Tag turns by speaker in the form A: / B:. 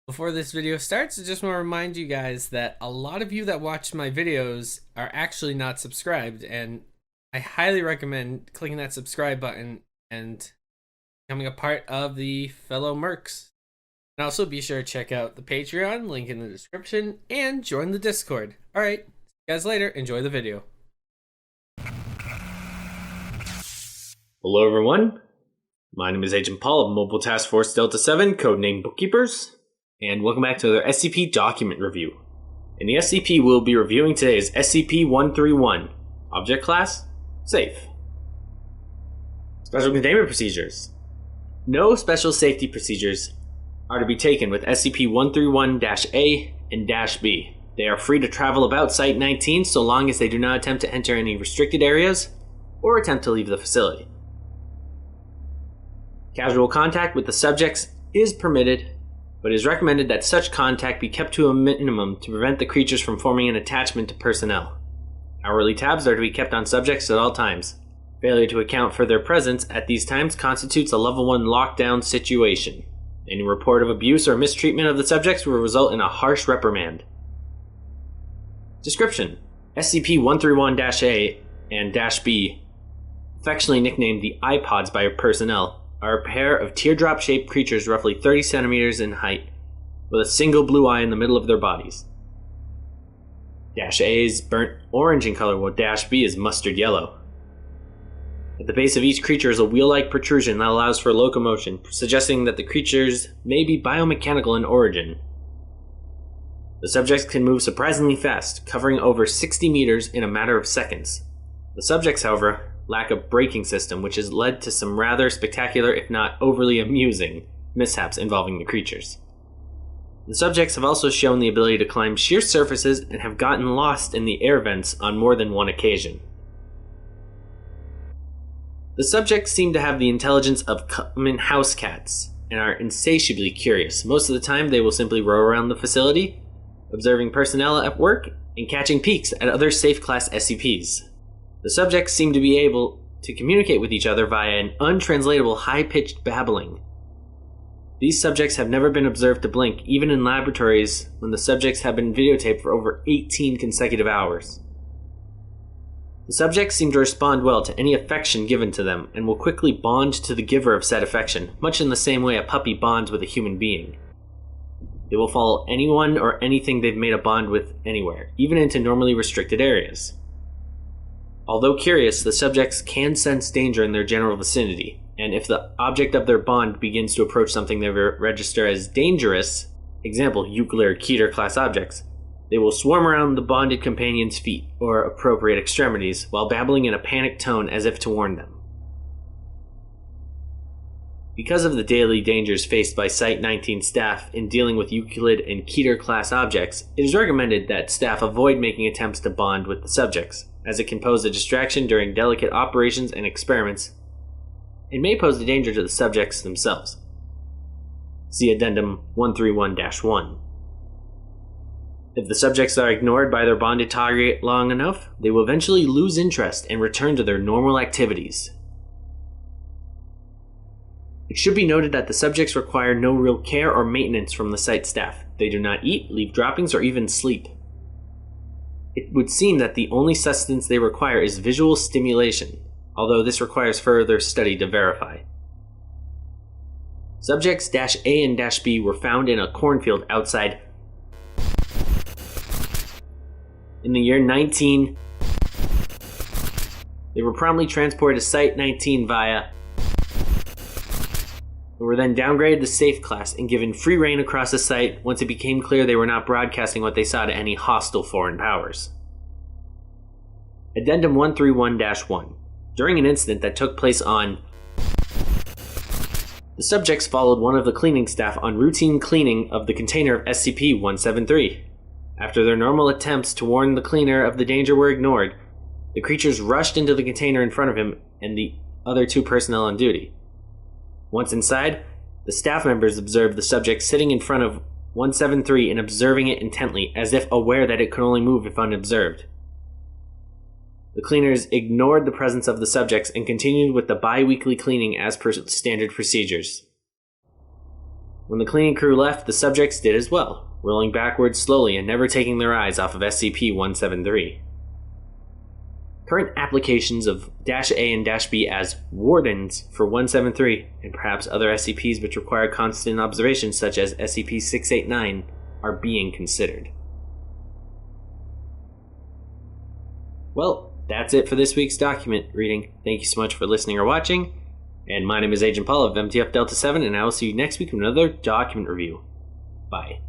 A: Before this video starts, I just want to remind you guys that a lot of you that watch my videos are actually not subscribed, and I highly recommend clicking that subscribe button and becoming a part of the fellow Mercs. And also be sure to check out the Patreon, link in the description, and join the Discord. Alright, see you guys later, enjoy the video.
B: Hello everyone, my name is Agent Paul of Mobile Task Force Delta 7, codenamed Bookkeepers, and welcome back to another SCP document review. And the SCP we'll be reviewing today is SCP-131, Object Class, Safe. Special Containment Procedures. No special safety procedures are to be taken with SCP-131-A and -B. They are free to travel about Site-19 so long as they do not attempt to enter any restricted areas or attempt to leave the facility. Casual contact with the subjects is permitted, but it is recommended that such contact be kept to a minimum to prevent the creatures from forming an attachment to personnel. Hourly tabs are to be kept on subjects at all times. Failure to account for their presence at these times constitutes a Level 1 lockdown situation. Any report of abuse or mistreatment of the subjects will result in a harsh reprimand. Description: SCP-131-A and -B, affectionately nicknamed the iPods by personnel, are a pair of teardrop-shaped creatures roughly 30 centimeters in height, with a single blue eye in the middle of their bodies. -A is burnt orange in color, while -B is mustard yellow. At the base of each creature is a wheel-like protrusion that allows for locomotion, suggesting that the creatures may be biomechanical in origin. The subjects can move surprisingly fast, covering over 60 meters in a matter of seconds. The subjects, however, lack a braking system, which has led to some rather spectacular, if not overly amusing, mishaps involving the creatures. The subjects have also shown the ability to climb sheer surfaces and have gotten lost in the air vents on more than one occasion. The subjects seem to have the intelligence of common house cats and are insatiably curious. Most of the time they will simply roam around the facility, observing personnel at work and catching peeks at other safe-class SCPs. The subjects seem to be able to communicate with each other via an untranslatable high-pitched babbling. These subjects have never been observed to blink, even in laboratories when the subjects have been videotaped for over 18 consecutive hours. The subjects seem to respond well to any affection given to them and will quickly bond to the giver of said affection, much in the same way a puppy bonds with a human being. They will follow anyone or anything they've made a bond with anywhere, even into normally restricted areas. Although curious, the subjects can sense danger in their general vicinity, and if the object of their bond begins to approach something they register as dangerous, example, Euclid or Keter class objects, they will swarm around the bonded companion's feet or appropriate extremities while babbling in a panicked tone as if to warn them. Because of the daily dangers faced by Site-19 staff in dealing with Euclid and Keter class objects, it is recommended that staff avoid making attempts to bond with the subjects, as it can pose a distraction during delicate operations and experiments, and may pose a danger to the subjects themselves. See Addendum 131-1. If the subjects are ignored by their bonded target long enough, they will eventually lose interest and return to their normal activities. It should be noted that the subjects require no real care or maintenance from the site staff. They do not eat, leave droppings, or even sleep. It would seem that the only sustenance they require is visual stimulation, although this requires further study to verify. Subjects -A and -B were found in a cornfield outside in the year 19. They were promptly transported to Site-19 via and were then downgraded to Safe Class and given free rein across the site once it became clear they were not broadcasting what they saw to any hostile foreign powers. Addendum 131-1. During an incident that took place on the subjects followed one of the cleaning staff on routine cleaning of the container of SCP-173. After their normal attempts to warn the cleaner of the danger were ignored, the creatures rushed into the container in front of him and the other two personnel on duty. Once inside, the staff members observed the subject sitting in front of 173 and observing it intently, as if aware that it could only move if unobserved. The cleaners ignored the presence of the subjects and continued with the bi-weekly cleaning as per standard procedures. When the cleaning crew left, the subjects did as well, rolling backwards slowly and never taking their eyes off of SCP-173. Current applications of -A and -B as wardens for 173 and perhaps other SCPs which require constant observation, such as SCP-689, are being considered. Well, that's it for this week's document reading. Thank you so much for listening or watching. And my name is Agent Paul of MTF Delta 7, and I will see you next week with another document review. Bye.